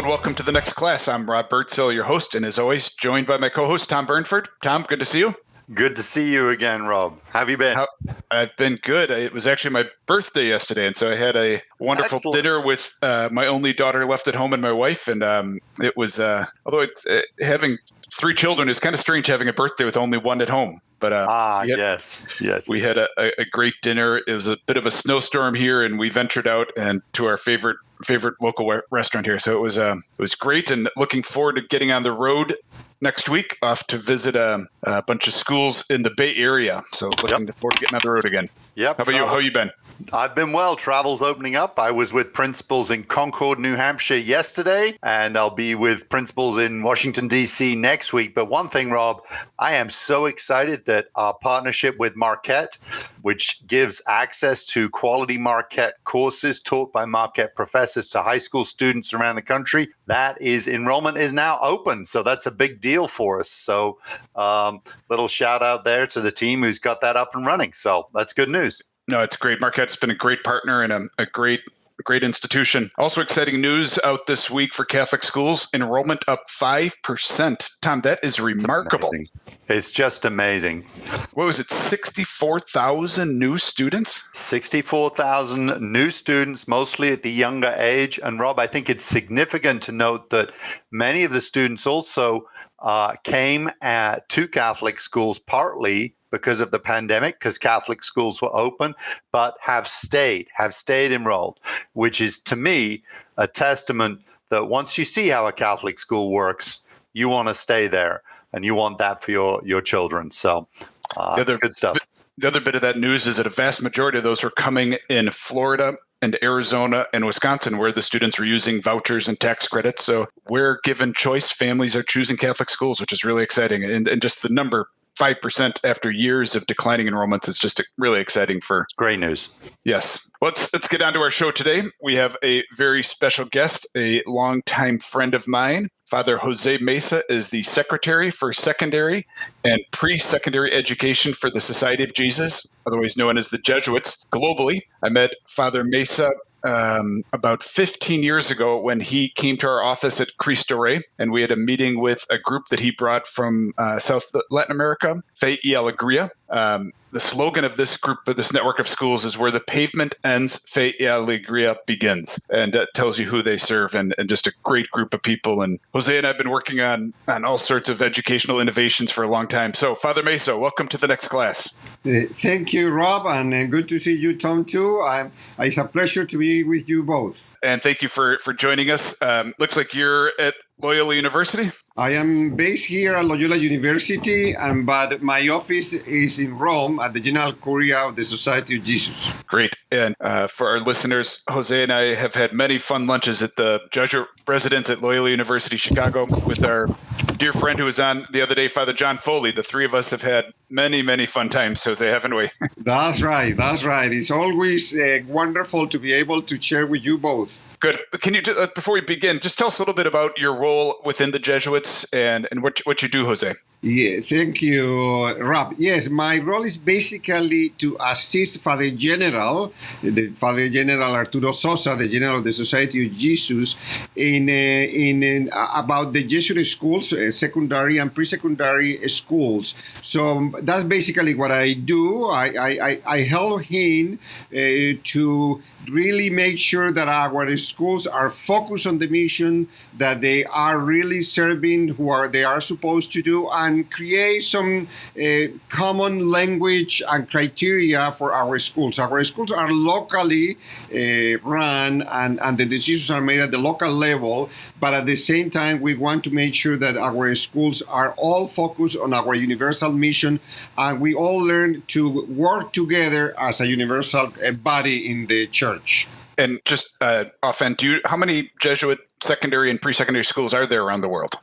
and welcome to the next class. I'm Rob Birdsell, your host, and as always, joined by my co-host, Tom Burnford. Tom, good to see you. Good to see you again, Rob. How have you been? I've been good. It was actually my birthday yesterday, and so I had a wonderful dinner with my only daughter left at home and my wife, and it was, although it's, having three children is kind of strange having a birthday with only one at home. But yes. We had a great dinner. It was a bit of a snowstorm here, and we ventured out and to our favorite local restaurant here. So it was great, and looking forward to getting on the road next week, off to visit a bunch of schools in the Bay Area. So looking forward to getting on the road again. Yep. How about you? How you been? I've been well. Travel's opening up. I was with principals in Concord, New Hampshire yesterday, and I'll be with principals in Washington, D.C. next week. But one thing, Rob, I am so excited that our partnership with Marquette, which gives access to quality Marquette courses taught by Marquette professors to high school students around the country, enrollment is now open. So that's a big deal for us. So little shout out there to the team who's got that up and running. So that's good news. No, it's great. Marquette's been a great partner and a great institution. Also exciting news out this week for Catholic schools. Enrollment up 5%. Tom, that is remarkable. It's just amazing. What was it, 64,000 new students? 64,000 new students, mostly at the younger age. And Rob, I think it's significant to note that many of the students also came to Catholic schools partly because of the pandemic, because Catholic schools were open, but have stayed enrolled, which is, to me, a testament that once you see how a Catholic school works, you want to stay there, and you want that for your children. So it's good stuff. The other bit of that news is that a vast majority of those are coming in Florida and Arizona and Wisconsin, where the students are using vouchers and tax credits. So where given choice, families are choosing Catholic schools, which is really exciting. And just the number, 5% after years of declining enrollments, is just really exciting for great news. Yes. Let's get on to our show today. We have a very special guest, a longtime friend of mine. Father Jose Mesa is the Secretary for Secondary and Pre-Secondary Education for the Society of Jesus, otherwise known as the Jesuits, globally. I met Father Mesa about 15 years ago when he came to our office at Cristo Rey, and we had a meeting with a group that he brought from South Latin America, Fe y Alegría. The slogan of this group, of this network of schools, is where the pavement ends, Fe y Alegría begins. And that tells you who they serve, and just a great group of people. And Jose and I have been working on all sorts of educational innovations for a long time. So, Father Mesa, welcome to the next class. Thank you, Rob, and good to see you, Tom, too. It's a pleasure to be with you both. And thank you for joining us. Looks like you're at Loyola University? I am based here at Loyola University, but my office is in Rome at the General Curia of the Society of Jesus. Great. And for our listeners, Jose and I have had many fun lunches at the Jesuit residence at Loyola University, Chicago, with our dear friend who was on the other day, Father John Foley. The three of us have had many, many fun times, Jose, haven't we? That's right. It's always wonderful to be able to share with you both. Good. Can you, before we begin, just tell us a little bit about your role within the Jesuits and what you do, Jose? Yeah, thank you, Rob. Yes, my role is basically to assist Father General Arturo Sosa, the General of the Society of Jesus, in about the Jesuit schools, secondary and pre-secondary schools. So that's basically what I do. I help him to really make sure that our schools are focused on the mission, that they are really serving they are supposed to do, and create some common language and criteria for our schools. Our schools are locally run, and the decisions are made at the local level, but at the same time, we want to make sure that our schools are all focused on our universal mission, and we all learn to work together as a universal body in the church. And just offhand, how many Jesuit secondary and pre-secondary schools are there around the world?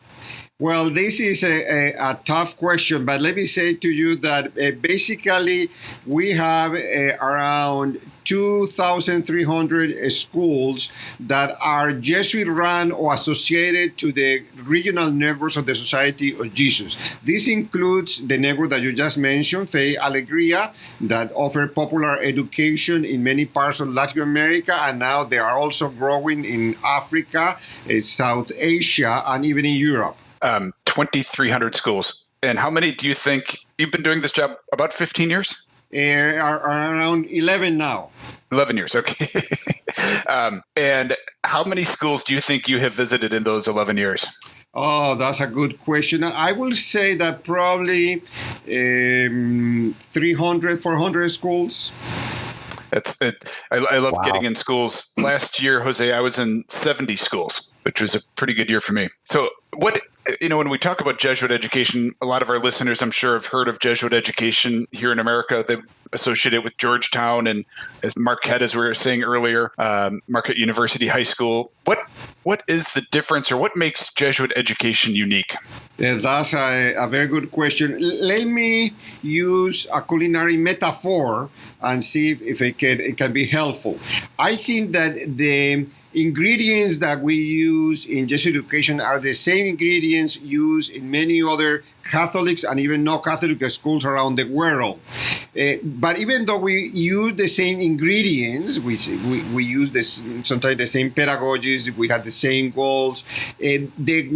Well, this is a tough question, but let me say to you that basically we have around 2,300 schools that are Jesuit run or associated to the regional networks of the Society of Jesus. This includes the network that you just mentioned, Fe Alegría, that offer popular education in many parts of Latin America, and now they are also growing in Africa, South Asia, and even in Europe. 2,300 schools. And how many do you think you've been doing this job? About 15 years? Are around 11 now. 11 years, okay. And how many schools do you think you have visited in those 11 years? Oh, that's a good question. I will say that probably 300, 400 schools. That's it. I love getting in schools. Last year, Jose, I was in 70 schools, which was a pretty good year for me. So when we talk about Jesuit education, a lot of our listeners, I'm sure, have heard of Jesuit education here in America. They associate it with Georgetown and, as Marquette, as we were saying earlier, Marquette University High School. What is the difference, or what makes Jesuit education unique? That's a very good question. Let me use a culinary metaphor and see if it can be helpful. I think that the ingredients that we use in Jesuit education are the same ingredients used in many other Catholics and even non-Catholic schools around the world. But even though we use the same ingredients, we use sometimes the same pedagogies, we have the same goals, the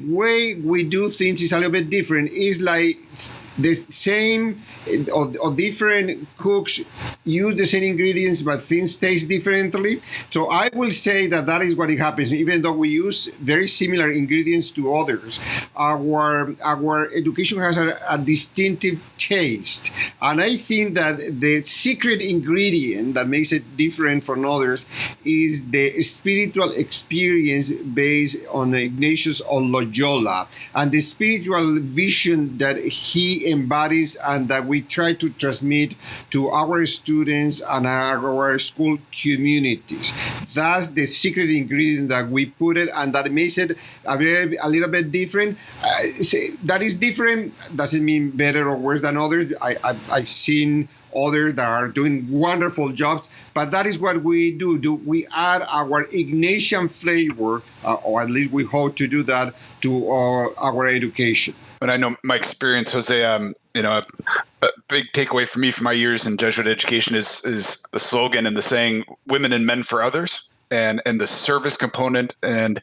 way we do things is a little bit different. It's like the same or different cooks use the same ingredients, but things taste differently. So I will say that is what it happens. Even though we use very similar ingredients to others, our education has a distinctive taste. And I think that the secret ingredient that makes it different from others is the spiritual experience based on Ignatius of Loyola and the spiritual vision that he embodies and that we try to transmit to our students and our school communities. That's the secret ingredient that we put it, and that makes it a little bit different. That is different doesn't mean better or worse than others. I've seen others that are doing wonderful jobs, but that is what we do. We add our Ignatian flavor, or at least we hope to do that, to our education. And I know my experience, Jose, a big takeaway for me from my years in Jesuit education is the slogan and the saying, women and men for others. And the service component, and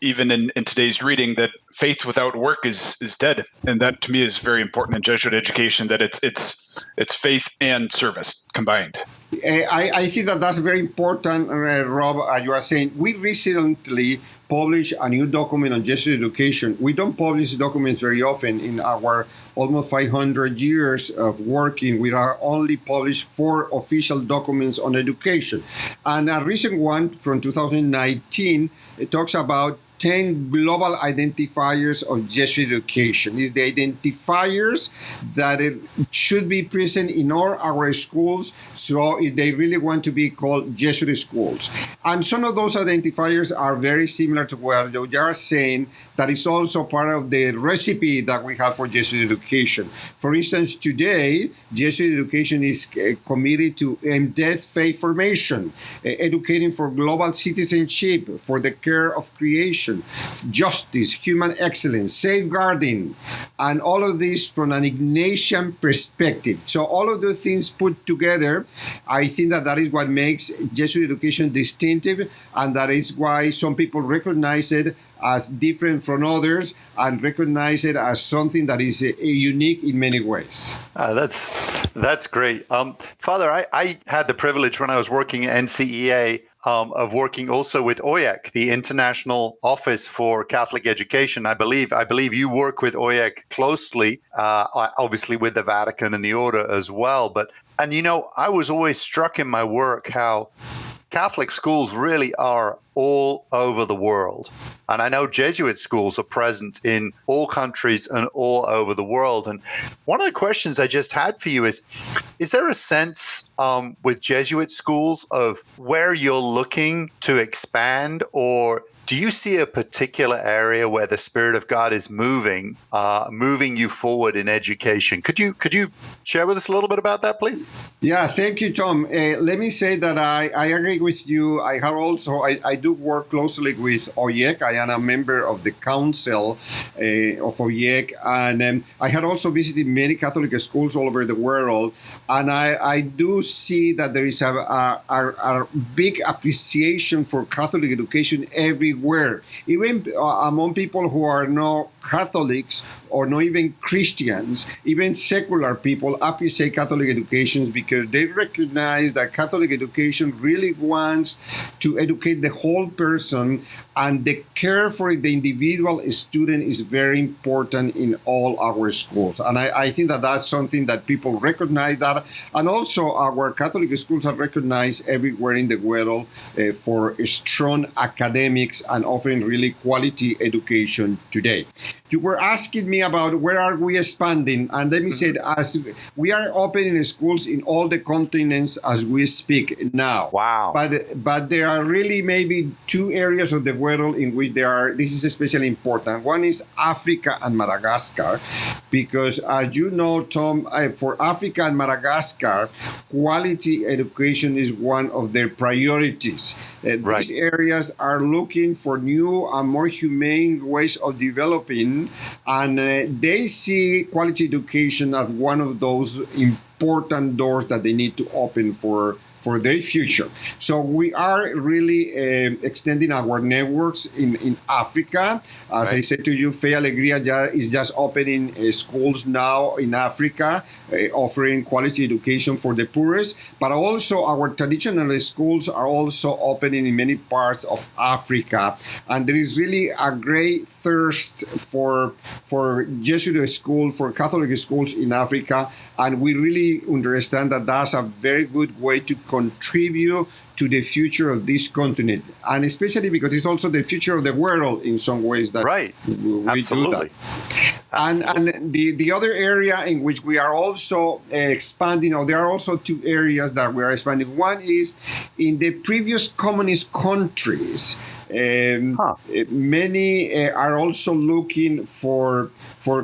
even in today's reading, that faith without work is dead, and that to me is very important in Jesuit education. That it's faith and service combined. I think that's very important, Rob. As you are saying, we recently published a new document on Jesuit education. We don't publish documents very often in our almost 500 years of working. We are only published 4 official documents on education. And a recent one from 2019, it talks about 10 global identifiers of Jesuit education. It's the identifiers that it should be present in all our schools, so if they really want to be called Jesuit schools. And some of those identifiers are very similar to what you are saying, that is also part of the recipe that we have for Jesuit education. For instance, today, Jesuit education is committed to in-depth faith formation, educating for global citizenship, for the care of creation, justice, human excellence, safeguarding, and all of this from an Ignatian perspective. So all of those things put together, I think that is what makes Jesuit education distinctive, and that is why some people recognize it as different from others and recognize it as something that is unique in many ways. That's great. Father, I had the privilege when I was working at NCEA of working also with OIAC, the International Office for Catholic Education. I believe you work with OIAC closely, obviously with the Vatican and the Order as well. And I was always struck in my work how Catholic schools really are all over the world. And I know Jesuit schools are present in all countries and all over the world. And one of the questions I just had for you is there a sense with Jesuit schools of where you're looking to expand, or do you see a particular area where the Spirit of God is moving you forward in education? Could you share with us a little bit about that, please? Yeah, thank you, Tom. Let me say that I agree with you. I do work closely with OIEC. I am a member of the council of OIEC, and I had also visited many Catholic schools all over the world. And I do see that there is a big appreciation for Catholic education everywhere, even among people who are not Catholics or not even Christians. Even secular people appreciate Catholic education because they recognize that Catholic education really wants to educate the whole person, and the care for the individual student is very important in all our schools. And I think that that's something that people recognize that. And also our Catholic schools are recognized everywhere in the world for strong academics and offering really quality education today. You were asking me about where are we expanding, and let me say that as we are opening schools in all the continents as we speak now. Wow! But there are really maybe two areas of the world in which this is especially important. One is Africa and Madagascar, because as you know, Tom, for Africa and Madagascar, quality education is one of their priorities. Right. These areas are looking for new and more humane ways of developing, and they see quality education as one of those important doors that they need to open for their future. So we are really extending our networks in Africa. As I said to you, Fe Alegría is just opening schools now in Africa, offering quality education for the poorest. But also our traditional schools are also opening in many parts of Africa. And there is really a great thirst for Jesuit school, for Catholic schools in Africa. And we really understand that that's a very good way to contribute to the future of this continent, and especially because it's also the future of the world in some ways that we Absolutely. do that. And the other area in which we are also expanding, or there are also two areas that we are expanding. One is in the previous communist countries. Many are also looking for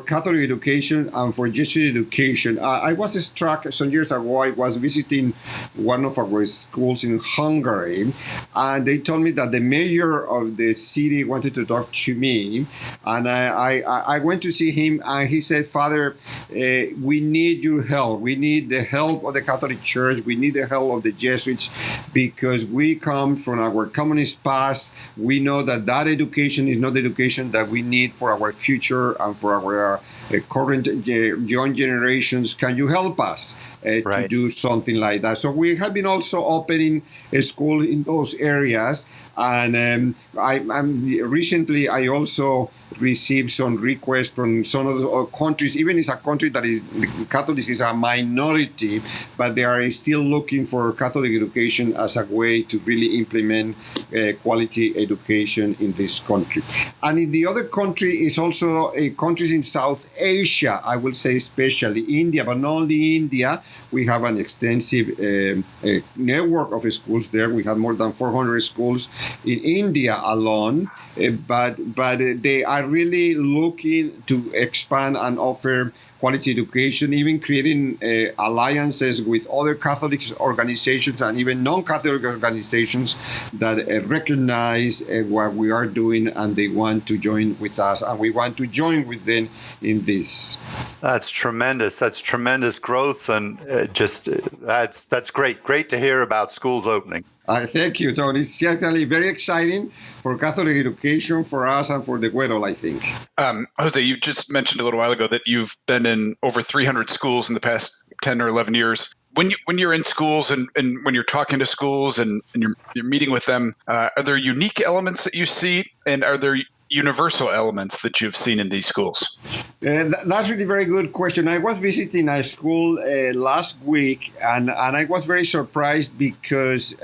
Catholic education and for Jesuit education. I was struck some years ago. I was visiting one of our schools in Hungary, and they told me that the mayor of the city wanted to talk to me, and I went to see him, and he said, "Father, we need your help. We need the help of the Catholic Church. We need the help of the Jesuits, because we come from our communist past. We know that education is not the education that we need for our future and for our current young generations. Can you help us to do something like that?" So we have been also opening a school in those areas. And recently I also received some requests from some of the countries, even it's a country that is Catholics is a minority, but they are still looking for Catholic education as a way to really implement quality education in this country. And in the other country is also countries in South Asia, I will say especially India, but not only India. We have an extensive network of schools there. We have more than 400 schools in India alone, but they are really looking to expand and offer quality education, even creating alliances with other Catholic organizations and even non-Catholic organizations that recognize what we are doing, and they want to join with us, and we want to join with them in this. That's tremendous. That's tremendous growth, and that's great. Great to hear about schools opening. Thank you, Tony. It's certainly very exciting for Catholic education, for us, and for the world, I think. Jose, you just mentioned a little while ago that you've been in over 300 schools in the past 10 or 11 years. When you're in schools and when you're talking to schools and you're meeting with them, are there unique elements that you see, and are there universal elements that you've seen in these schools? That's really very good question. I was visiting a school last week, and I was very surprised because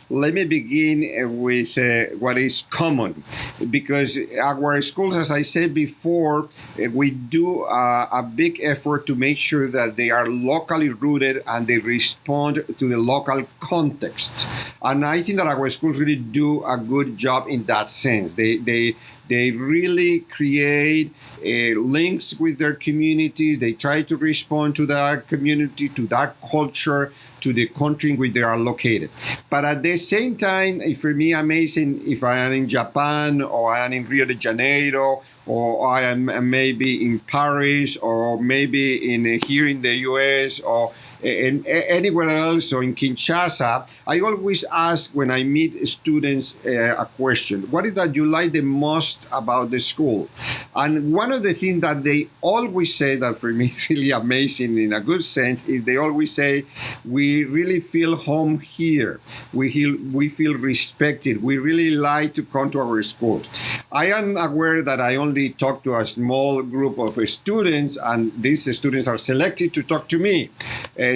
let me begin with what is common, because our schools, as I said before, we do a big effort to make sure that they are locally rooted and they respond to the local context. And I think that our schools really do a good job in that sense. They really create links with their communities. They try to respond to that community, to that culture, to the country in which they are located. But at the same time, for me, amazing if I am in Japan or I am in Rio de Janeiro or I am maybe in Paris or maybe here in the US or anywhere else or in Kinshasa, I always ask when I meet students a question: what is that you like the most about the school? And one of the things that they always say that for me is really amazing in a good sense is they always say, we really feel home here. We feel respected. We really like to come to our schools. I am aware that I only talk to a small group of students, and these students are selected to talk to me.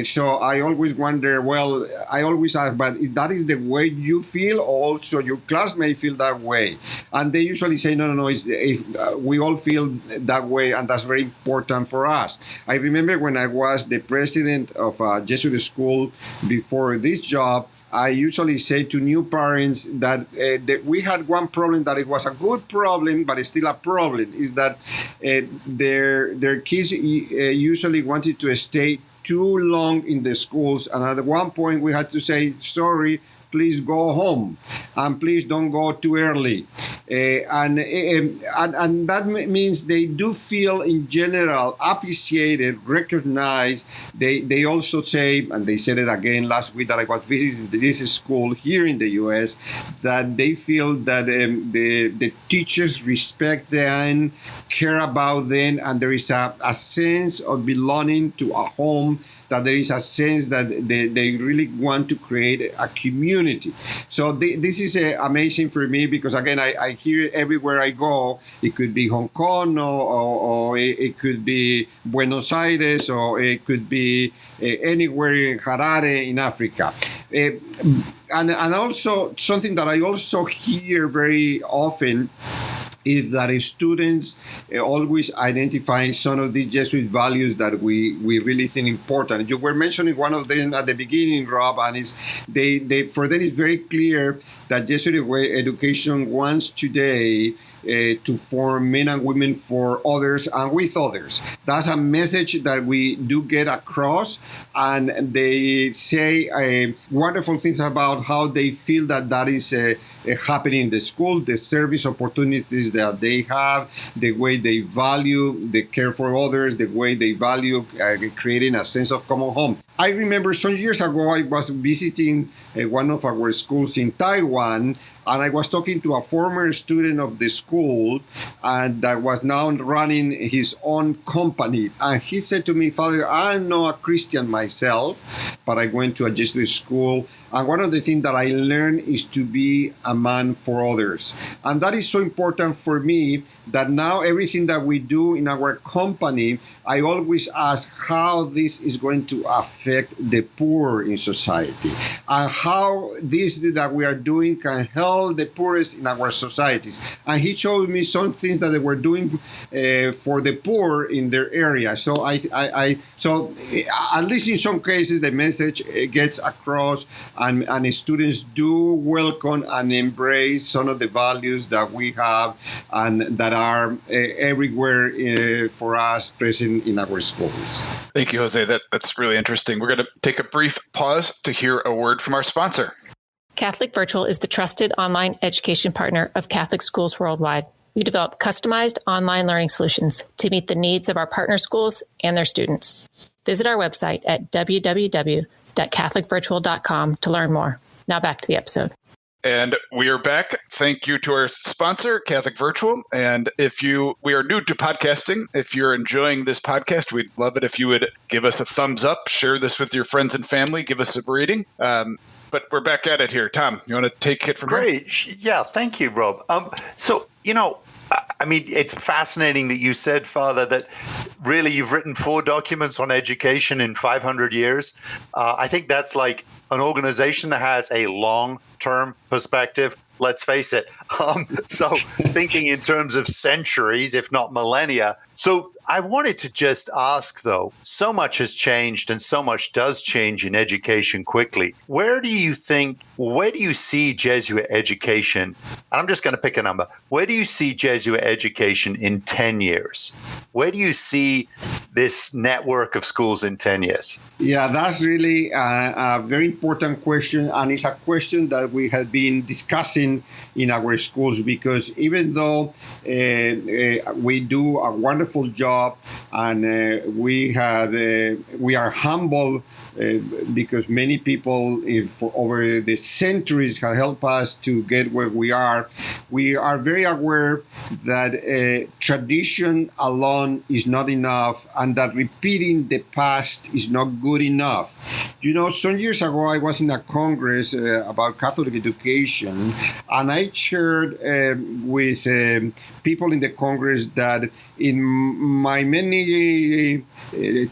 So I always wonder, I always ask, but if that is the way you feel, also your classmates feel that way. And they usually say, no, we all feel that way, and that's very important for us. I remember when I was the president of a Jesuit school before this job, I usually say to new parents that we had one problem, that it was a good problem, but it's still a problem, is that their kids usually wanted to stay too long in the schools, and at one point we had to say, sorry, please go home, and please don't go too early. And that means they do feel in general appreciated, recognized. They also say, and they said it again last week that I was visiting this school here in the US, that they feel that the teachers respect them, care about them, and there is a sense of belonging to a home, that there is a sense that they really want to create a community. So this is amazing for me, because again, I hear it everywhere I go. It could be Hong Kong, or it could be Buenos Aires, or it could be anywhere in Harare in Africa. And also something that I also hear very often is that students always identify some of these Jesuit values that we really think important. You were mentioning one of them at the beginning, Rob, and for them it's very clear that Jesuit education wants today to form men and women for others and with others. That's a message that we do get across, and they say wonderful things about how they feel that is happening in the school, the service opportunities that they have, the way they value the care for others, the way they value creating a sense of common home. I remember some years ago I was visiting one of our schools in Taiwan, and I was talking to a former student of the school, and that was now running his own company. And he said to me, Father, I'm not a Christian myself, but I went to a Jesuit school. And one of the things that I learned is to be a man for others. And that is so important for me, that now everything that we do in our company, I always ask how this is going to affect the poor in society, and how this that we are doing can help the poorest in our societies. And he showed me some things that they were doing for the poor in their area. So so at least in some cases, the message gets across, and students do welcome and embrace some of the values that we have and that are everywhere for us present in our schools. Thank you, Jose. That's really interesting. We're going to take a brief pause to hear a word from our sponsor. Catholic Virtual is the trusted online education partner of Catholic schools worldwide. We develop customized online learning solutions to meet the needs of our partner schools and their students. Visit our website at www.catholicvirtual.com to learn more. Now back to the episode. And we are back. Thank you to our sponsor, Catholic Virtual. And we are new to podcasting. If you're enjoying this podcast, we'd love it if you would give us a thumbs up, share this with your friends and family, give us a rating. But we're back at it here. Tom, you want to take it from here? Great. Yeah, thank you, Rob. I mean, it's fascinating that you said, Father, that really you've written 4 documents on education in 500 years. I think that's like an organization that has a long-term perspective. Let's face it. So thinking in terms of centuries, if not millennia. So I wanted to just ask, though, so much has changed and so much does change in education quickly. Where do you see Jesuit education? And I'm just going to pick a number. Where do you see Jesuit education in 10 years? Where do you see this network of schools in 10 years? Yeah, that's really a very important question. And it's a question that we have been discussing in our schools, because even though we do a wonderful job and we are humble because many people over the centuries have helped us to get where we are very aware that tradition alone is not enough, and that repeating the past is not good enough. You know, some years ago, I was in a congress about Catholic education, and I shared with people in the congress that in my many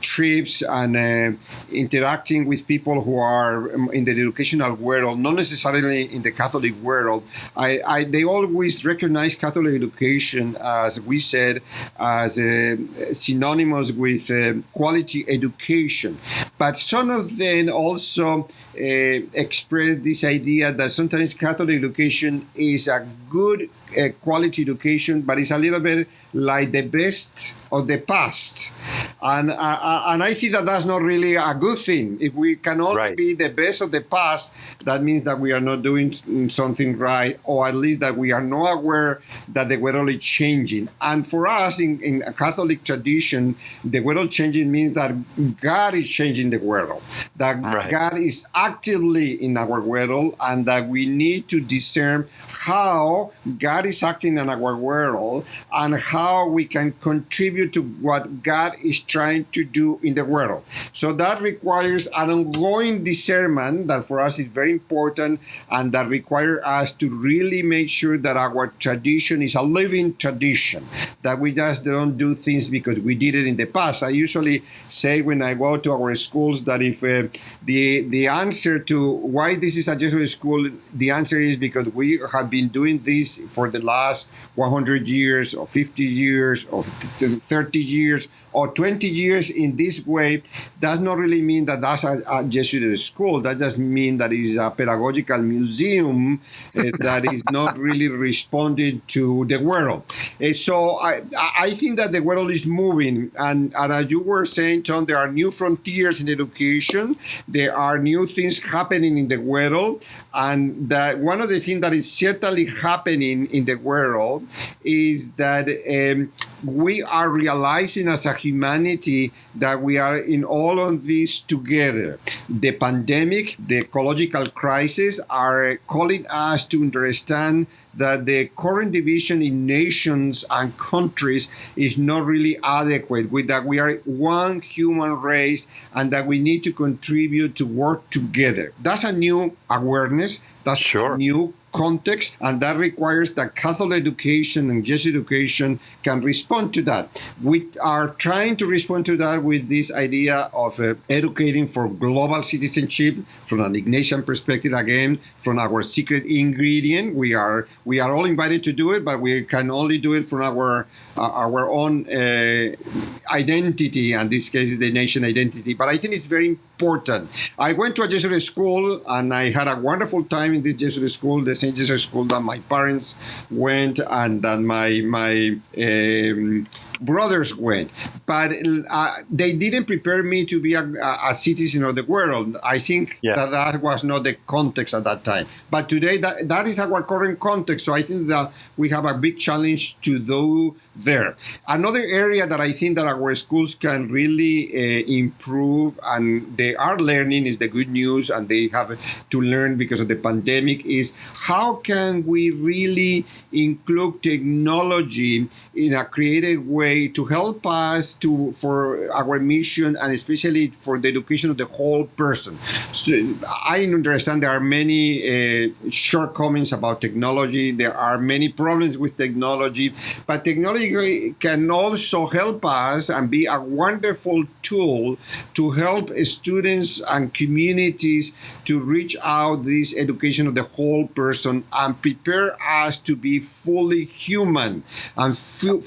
trips and interacting with people who are in the educational world, not necessarily in the Catholic world, they always recognize Catholic education, as we said, as synonymous with quality education. But some of them also express this idea that sometimes Catholic education is a good quality education, but it's a little bit like the best of the past. And I think that that's not really a good thing. If we can only be the best of the past, that means that we are not doing something right, or at least that we are not aware that the world is changing. And for us, in a Catholic tradition, the world changing means that God is changing the world, that God is actively in our world, and that we need to discern how God is acting in our world and how we can contribute to what God is trying to do in the world. So that requires an ongoing discernment that for us is very important, and that requires us to really make sure that our tradition is a living tradition, that we just don't do things because we did it in the past. I usually say when I go to our schools that if the answer to why this is a Jesuit school, the answer is because we have been doing this for the last 100 years or 50 years or 30 years or 20 years in this way, does not really mean that that's a Jesuit school. That just means that it's a pedagogical museum that is not really responding to the world. So I think that the world is moving. And as you were saying, John, there are new frontiers in education. There are new things happening in the world. And that one of the things that is certainly happening in the world is that we are realizing as a humanity that we are in all of this together. The pandemic, the ecological crisis are calling us to understand that the current division in nations and countries is not really adequate, with that we are one human race and that we need to contribute to work together. That's a new awareness. That's a new context, and that requires that Catholic education and Jesuit education can respond to that. We are trying to respond to that with this idea of educating for global citizenship from an Ignatian perspective, again, from our secret ingredient. We are all invited to do it, but we can only do it from our own identity, and this case is the nation identity. But I think it's very important. I went to a Jesuit school, and I had a wonderful time in this Jesuit school, the same Jesuit school that my parents went and that my brothers went. But they didn't prepare me to be a citizen of the world. I think that was not the context at that time. But today, that is our current context. So I think that we have a big challenge to do there. Another area that I think that our schools can really improve, and they are learning, is the good news, and they have to learn because of the pandemic, is how can we really include technology in a creative way way to help us for our mission, and especially for the education of the whole person. So I understand there are many shortcomings about technology. There are many problems with technology, but technology can also help us and be a wonderful tool to help students and communities to reach out this education of the whole person and prepare us to be fully human. And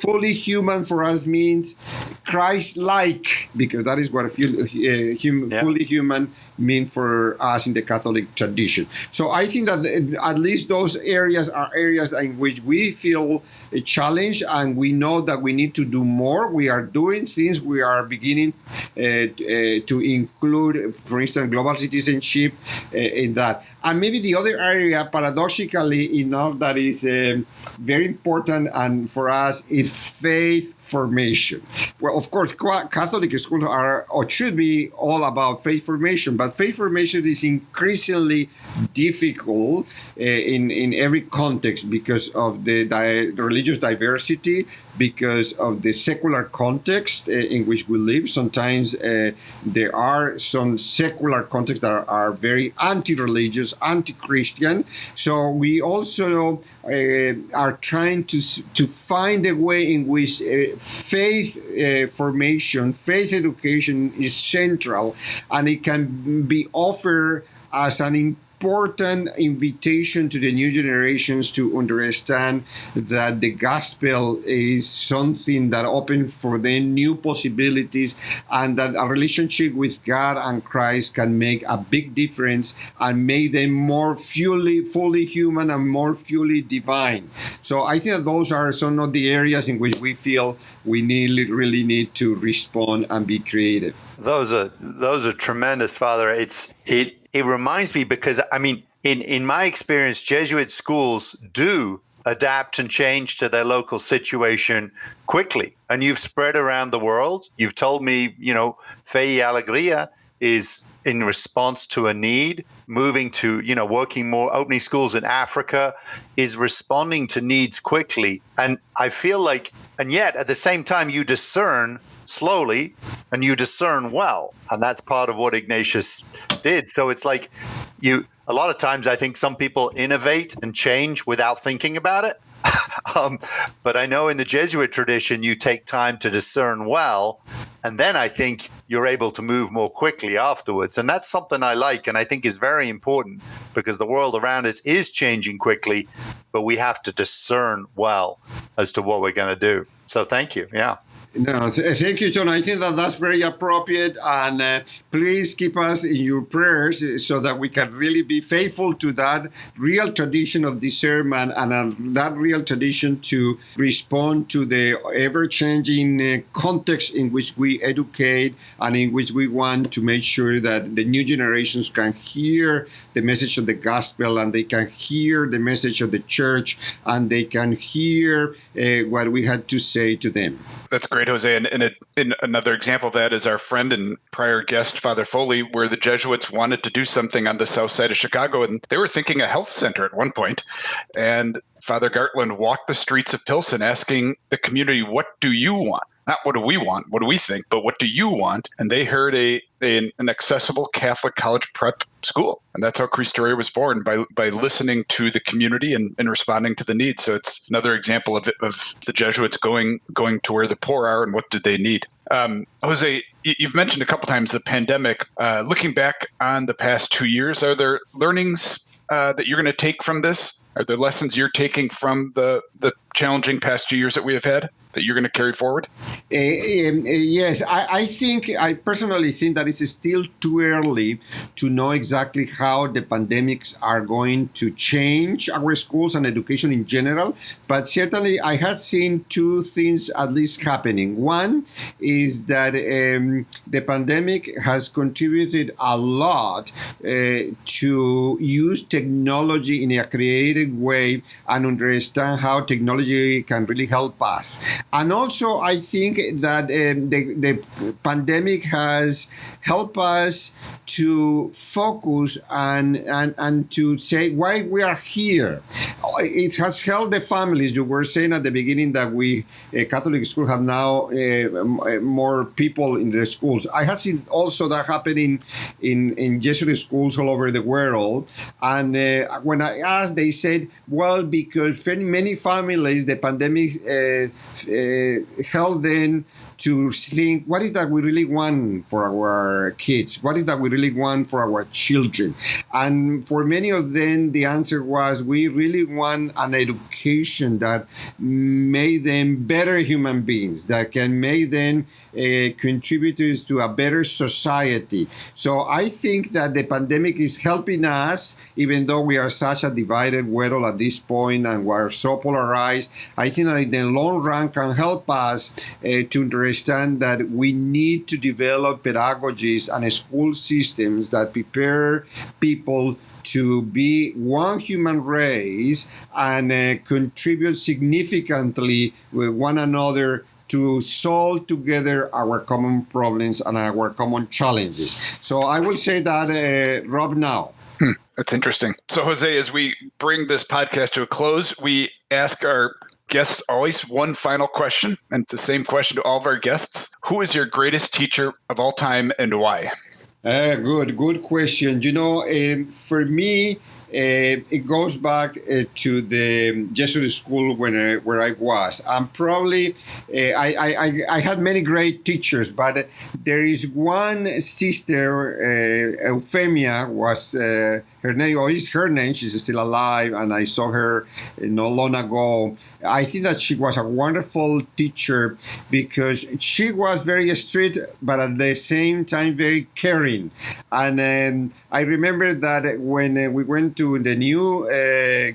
fully human for us means Christ-like, because that is what fully human mean for us in the Catholic tradition. So I think that at least those areas are areas in which we feel a challenge, and we know that we need to do more. We are doing things. We are beginning to include, for instance, global citizenship in that. And maybe the other area, paradoxically enough, that is very important and for us is faith formation. Well, of course, Catholic schools are or should be all about faith formation, but faith formation is increasingly difficult in every context because of the religious diversity, because of the secular context in which we live. Sometimes there are some secular contexts that are very anti-religious, anti-Christian. So we also are trying to find a way in which faith formation, faith education is central, and it can be offered as an important invitation to the new generations to understand that the gospel is something that opens for them new possibilities, and that a relationship with God and Christ can make a big difference and make them more fully human and more fully divine. So I think that those are some of the areas in which we feel we really need to respond and be creative. Those are tremendous, Father. It reminds me because, I mean, in my experience, Jesuit schools do adapt and change to their local situation quickly. And you've spread around the world. You've told me, Fe y Alegría is in response to a need. Moving to, working more, opening schools in Africa is responding to needs quickly. And I feel like, and yet at the same time, you discern slowly and you discern well. And that's part of what Ignatius did. So it's like a lot of times I think some people innovate and change without thinking about it. But I know in the Jesuit tradition, you take time to discern well, and then I think you're able to move more quickly afterwards. And that's something I like and I think is very important, because the world around us is changing quickly, but we have to discern well as to what we're going to do. So thank you. Yeah. No, thank you, John. I think that that's very appropriate, and please keep us in your prayers so that we can really be faithful to that real tradition of discernment and that real tradition to respond to the ever-changing context in which we educate and in which we want to make sure that the new generations can hear the message of the gospel, and they can hear the message of the church, and they can hear what we had to say to them. That's great, Jose. And another example of that is our friend and prior guest, Father Foley, where the Jesuits wanted to do something on the south side of Chicago, and they were thinking a health center at one point. And Father Gartland walked the streets of Pilsen asking the community, what do you want? Not what do we want, what do we think, but what do you want? And they heard an accessible Catholic college prep school. And that's how Cristoria was born, by listening to the community and responding to the needs. So it's another example of the Jesuits going to where the poor are and what do they need. Jose, you've mentioned a couple times the pandemic. Looking back on the past 2 years, are there learnings that you're going to take from this? Are there lessons you're taking from the challenging past 2 years that we have had that you're going to carry forward? Yes, I personally think that it's still too early to know exactly how the pandemics are going to change our schools and education in general. But certainly I had seen two things at least happening. One is that the pandemic has contributed a lot to use technology in a creative way and understand how technology can really help us. And also, I think that the pandemic has helped us to focus and to say why we are here. It has helped the families. You were saying at the beginning that we Catholic schools have now more people in the schools. I have seen also that happening in Jesuit schools all over the world. And when I asked, they said, well, because many families, the pandemic helped them to think, what is that we really want for our kids? What is that we really want for our children? And for many of them, the answer was, we really want an education that made them better human beings, that can make them contributors to a better society. So I think that the pandemic is helping us, even though we are such a divided world at this point and we're so polarized. I think that in the long run can help us to understand that we need to develop pedagogies and school systems that prepare people to be one human race and contribute significantly with one another to solve together our common problems and our common challenges. So I will say that, Rob, now. That's interesting. So, Jose, as we bring this podcast to a close, we ask our guests always one final question, and it's the same question to all of our guests. Who is your greatest teacher of all time and why? Good question. For me, it goes back to the Jesuit school where I was. And probably I had many great teachers, but there is one sister, Euphemia, was her name, or is her name. She's still alive, and I saw her not long ago. I think that she was a wonderful teacher because she was very strict, but at the same time very caring. And I remember that when we went to the new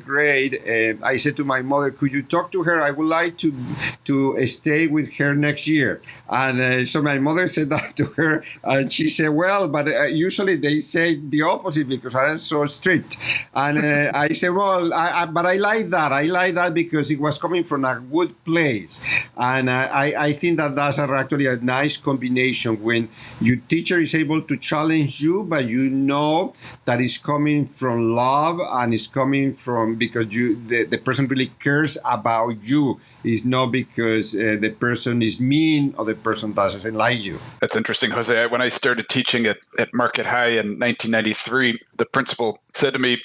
grade, I said to my mother, could you talk to her? I would like to stay with her next year. And so my mother said that to her, and she said, well, but usually they say the opposite because I am so strict. And I said, well, but I like that. I like that because it was coming from a good place. And I think that that's actually a nice combination when your teacher is able to challenge you, but you know that it's coming from love and it's coming from because the person really cares about you. It's not because the person is mean or the person doesn't like you. That's interesting, Jose. When I started teaching at Market High in 1993, the principal said to me,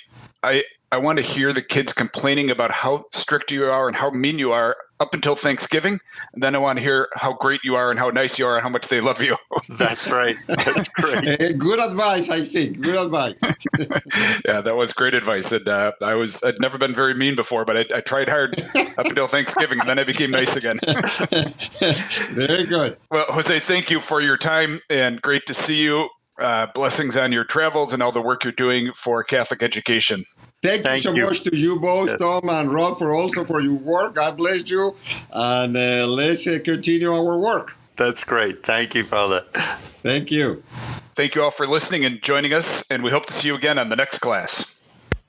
I want to hear the kids complaining about how strict you are and how mean you are up until Thanksgiving. And then I want to hear how great you are and how nice you are and how much they love you. That's right. That's great. Good advice, I think. Good advice. Yeah, that was great advice. And I'd never been very mean before, but I tried hard up until Thanksgiving, and then I became nice again. Very good. Well, Jose, thank you for your time, and great to see you. Blessings on your travels and all the work you're doing for Catholic education. Thank you so much to you both, Tom and Rob, for your work. God bless you. And let's continue our work. That's great. Thank you, Father. Thank you. Thank you all for listening and joining us, and we hope to see you again on the next class.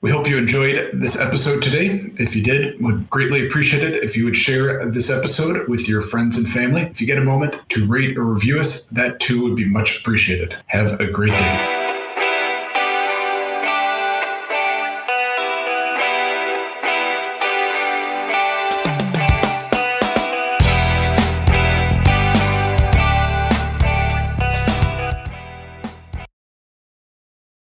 We hope you enjoyed this episode today. If you did, we'd greatly appreciate it if you would share this episode with your friends and family. If you get a moment to rate or review us, that too would be much appreciated. Have a great day.